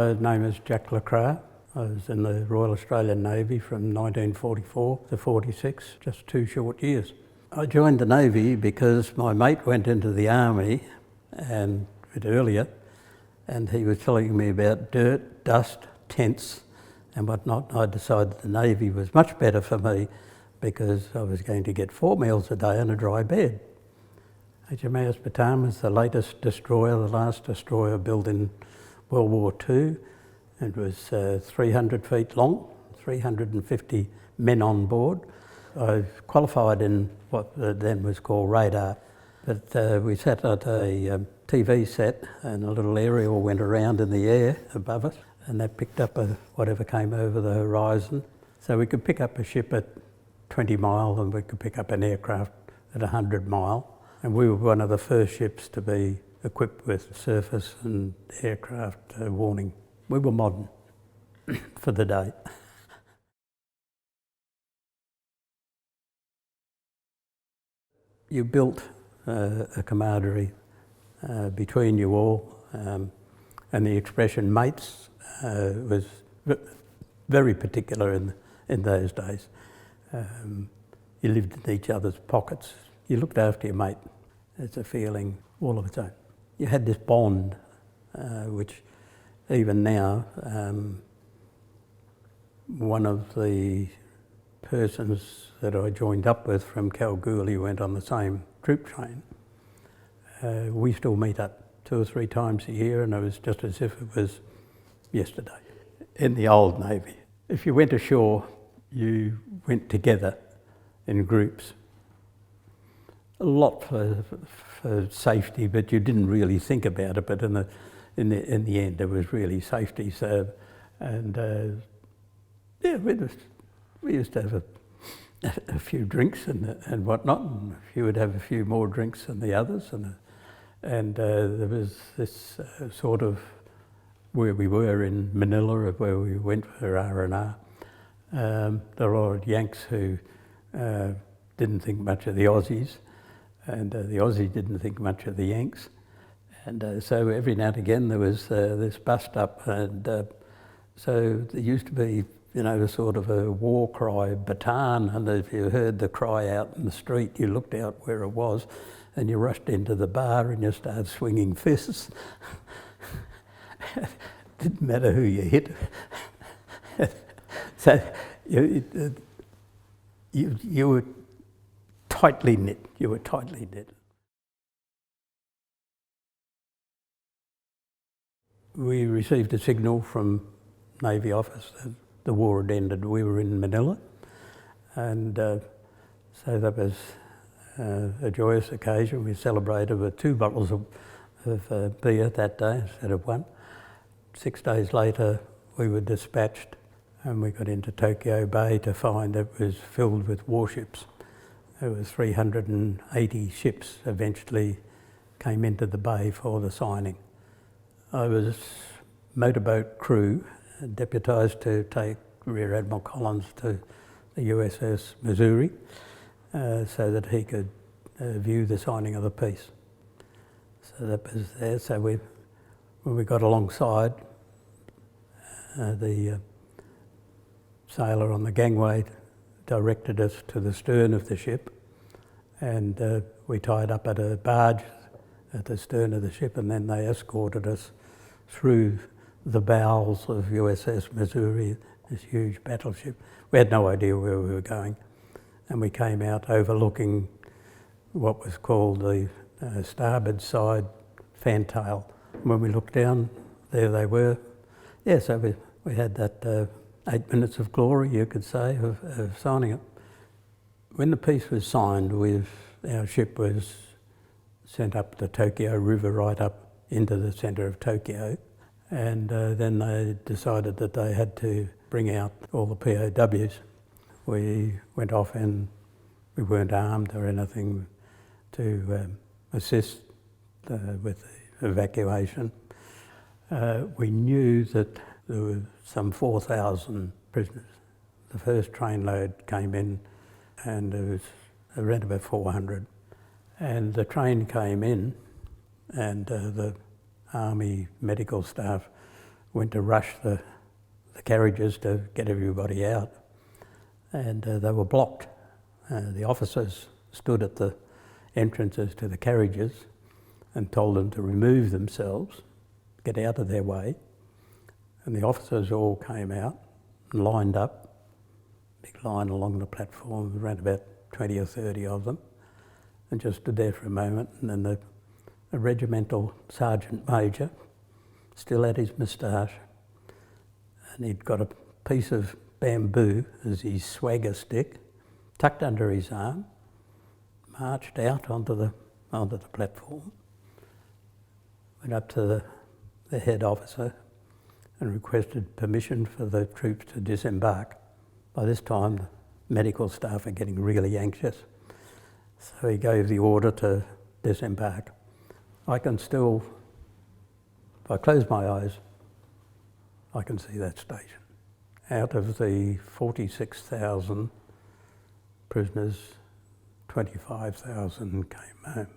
My name is Jack Cras. I was in the Royal Australian Navy from 1944 to 46, just 2 short years. I joined the Navy because my mate went into the Army and a bit earlier, and he was telling me about dirt, dust, tents and whatnot. I decided the Navy was much better for me because I was going to get 4 meals a day and a dry bed. HMAS Bataan was the latest destroyer, the last destroyer built in World War II. It was 300 feet long, 350 men on board. I qualified in what then was called radar, but we sat at a TV set and a little aerial went around in the air above us, and that picked up whatever came over the horizon. So we could pick up a ship at 20 mile and we could pick up an aircraft at 100 mile. And we were one of the first ships to be equipped with surface and aircraft warning. We were modern for the day. You built a camaraderie between you all, and the expression mates was very particular in those days. You lived in each other's pockets. You looked after your mate. It's a feeling all of its own. You had this bond, which even now, one of the persons that I joined up with from Kalgoorlie went on the same troop train. We still meet up 2 or 3 times a year, and it was just as if it was yesterday. In the old Navy, if you went ashore, you went together in groups. A lot for safety, but you didn't really think about it. But in the end, it was really safety. So, and yeah, we used to have a few drinks and whatnot, and you would have a few more drinks than the others, and there was this sort of where we were in Manila, where we went for R&R. There were a lot of Yanks who didn't think much of the Aussies. And the Aussie didn't think much of the Yanks. And so every now and again there was this bust up, and so there used to be, you know, a sort of a war cry, Bataan, and if you heard the cry out in the street, you looked out where it was and you rushed into the bar and you started swinging fists. Didn't matter who you hit. So you were tightly knit. You were tightly knit. We received a signal from Navy office that the war had ended. We were in Manila, and so that was a joyous occasion. We celebrated with 2 bottles of beer that day instead of 1. 6 days later, we were dispatched, and we got into Tokyo Bay to find it was filled with warships. There were 380 ships eventually came into the bay for the signing. I was motorboat crew, deputised to take Rear Admiral Collins to the USS Missouri so that he could view the signing of the peace. So that was there. So when we got alongside, the sailor on the gangway directed us to the stern of the ship, and we tied up at a barge at the stern of the ship, and then they escorted us through the bowels of USS Missouri, this huge battleship. We had no idea where we were going, and we came out overlooking what was called the starboard side fantail. When we looked down, there they were. Yeah, so we had that 8 minutes of glory, you could say, of signing it. When the peace was signed, our ship was sent up the Tokyo River, right up into the centre of Tokyo, and then they decided that they had to bring out all the POWs. We went off and we weren't armed or anything to assist with the evacuation. We knew that there were some 4,000 prisoners. The first trainload came in and there was around about 400. And the train came in and the Army medical staff went to rush the carriages to get everybody out, and they were blocked. The officers stood at the entrances to the carriages and told them to remove themselves, get out of their way, and the officers all came out and lined up, big line along the platform, around about 20 or 30 of them, and just stood there for a moment, and then the regimental sergeant major still had his moustache, and he'd got a piece of bamboo as his swagger stick, tucked under his arm, marched out onto the platform, went up to the head officer and requested permission for the troops to disembark. By this time, the medical staff are getting really anxious, so he gave the order to disembark. I can still, if I close my eyes, I can see that station. Out of the 46,000 prisoners, 25,000 came home.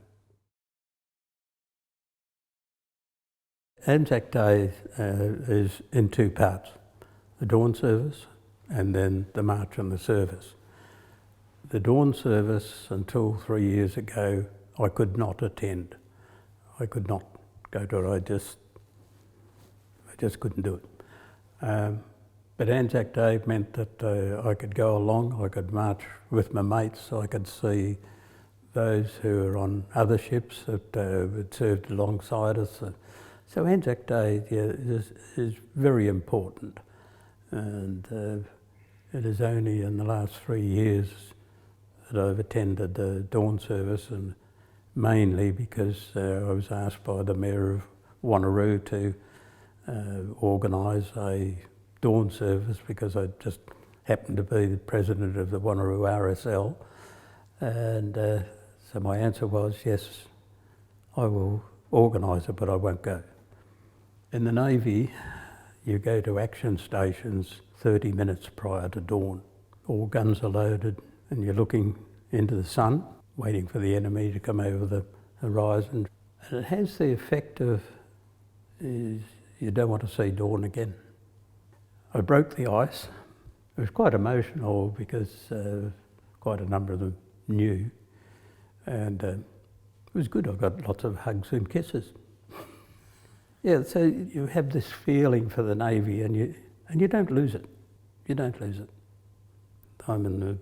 Anzac Day is in two parts, the dawn service and then the march and the service. The dawn service, until 3 years ago, I could not attend. I could not go to it, I just couldn't do it. But Anzac Day meant that I could go along, I could march with my mates, I could see those who were on other ships that had served alongside us. So Anzac Day is very important, and it is only in the last 3 years that I've attended the dawn service, and mainly because I was asked by the Mayor of Wanneroo to organise a dawn service because I just happened to be the president of the Wanneroo RSL, and so my answer was yes, I will organise it, but I won't go. In the Navy, you go to action stations 30 minutes prior to dawn. All guns are loaded and you're looking into the sun, waiting for the enemy to come over the horizon. And it has the effect of, you don't want to see dawn again. I broke the ice. It was quite emotional because quite a number of them knew, and it was good. I got lots of hugs and kisses. Yeah, so you have this feeling for the Navy, and you don't lose it. You don't lose it. I'm in the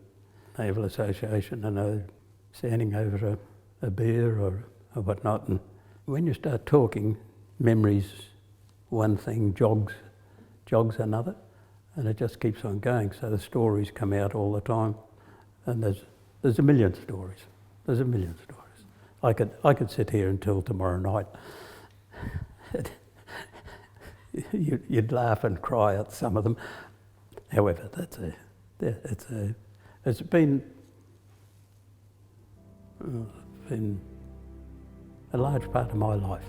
Naval Association, and I'm standing over a beer or whatnot, and when you start talking, memories, one thing jogs another, and it just keeps on going. So the stories come out all the time, and there's a million stories. There's a million stories. I could sit here until tomorrow night. You'd laugh and cry at some of them. However, it's been a large part of my life.